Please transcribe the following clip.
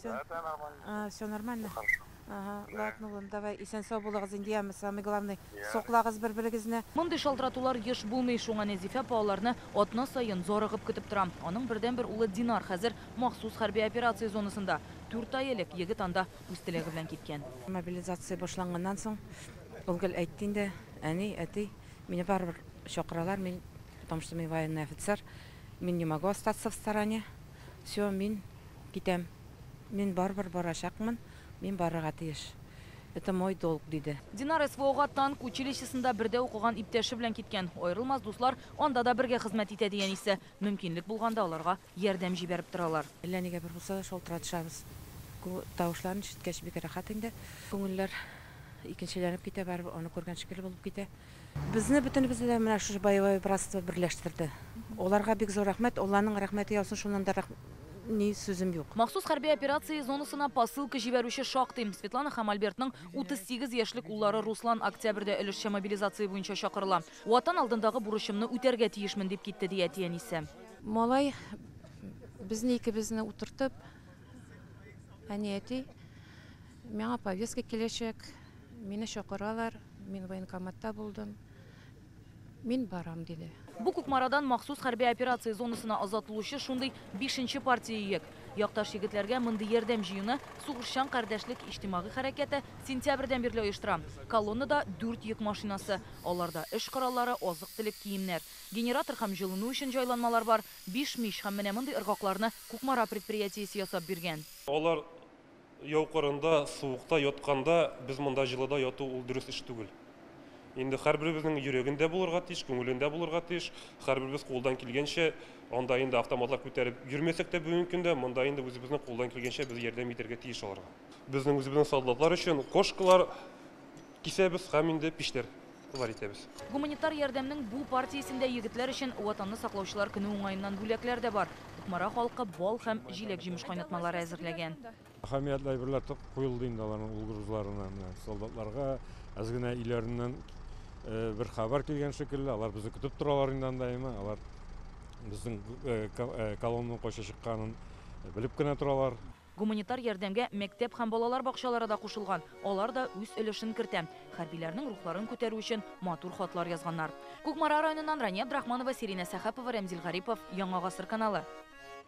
Это нормально. Все нормально? Хорошо. Ага, Да. ладно, ладно, давай. Исән-сау булыгыз инде, самый главный. Соқлагыз бер-берегезне. Мондый шалтыратулар еш булмый, шуңа Нәзифә апаларны атна сайын зарыгып көтеп тора. Аның бердән-бер улы Динар хәзер махсус хәрби операция зонасында. 4 ай элек егет анда үз теләге белән киткән. Мобилизация башланганнан соң, ул гел әйтте инде, әни, әти, мине барыбер чакыралар, мин, потому что мин военный офицер, мин не могу остаться в стороне. Все, мин китәм. Мин барыбер барачакмын, мин барырга тиеш. Это мой долг, диде. Динар СВОга танк училищесында бердә укыган иптәше белән киткән. Аерылмас дуслар анда да бергә хезмәт итә дигән исә, мөмкинлек булганда аларга ярдәм җибәреп торалар. Әллә нигә бер булса да шалтыратышабыз. Тавышларын ишеткәч бик рәхәт инде. Күңелләр икенчеләнеп китә, барыбер аны күргән шикелле булып китә. Безне бөтенебезне дә менә шу боевой братство берләштерде. Аларга бик зур рәхмәт, Алланың рәхмәте яусын, шуннан да ни сүзем юк. Махсус хәрби операция зонасына посылка җибәрүче шактый. Светлана һәм Альбертның 38 яшьлек уллары Руслан октябрьдә өлешчә мобилизация буенча чакырыла. Ватан алдындагы бурычымны үтәргә тиешмен дип китте ди әтиәнисе. Малай безне икебезне утыртып, әни, әти, миңа повестка киләчәк, мине чакыралар, мин военкоматта булдым, мин барам, диде. Бу Кукмарадан махсус хәрби операция зонасына азатылучы шундый 5-нче партия йөк. Якташ егетләргә мондый ярдәм җыюны Сугышчан кардәшлек иҗтимагый хәрәкәте сентябрьдән бирле оештыра. Колоннада 4 йөк машинасы, аларда эш кораллары, азык-төлек киемнәр, генератор һәм җылыну өчен җайланмалар бар, 5 мич һәм менә мондый ыргакларны Кукмара предприятиесе ясап биргән. Алар яу кырында, суыкта ятканда, без монда җылыда яту ул дөрес эш түгел. Инде һәрберебезнең йөрәгендә булырга тиеш, күңелендә булырга тиеш. Һәрберебез кулдан килгәнчә, анда инде автоматлар күтәреп йөрмәсәк тә бүгенге көндә, монда инде үзебезнең кулдан килгәнчә без ярдәм итәргә тиеш аларга. Безнең үзебезнең солдатлар өчен кошкалар кисәбез һәм инде пиштер бар итәбез. Гуманитар ярдәмнең бу партиясендә егетләр өчен ватанны саклаучылар көне уңаеннан бүләкләр дә бар. Кукмара халкы бал һәм җиләк-җимеш кайнатмалары әзерләгән. Әһәмиятле әйберләр куелды инде аларның улгырызларына, солдатларга аз гына иләреннән bir xabar kelgan şekilde, alар bizi kütüp turalar indan daima, alар bizning kolonnaның кайча чыкканын bilip кенә turalar. Гуманитар ярдәмгә мәктәп һәм балалар бакчалары да кушылган. Алар да үз өлешен кертә. Хәрбиләрнең рухларын күтәрү өчен матур хатлар язганнар. Кукмара районыннан Рания Абдрахманова, Сирина Сахапова, Рәмзил Гарипов, Яңа гасыр каналы.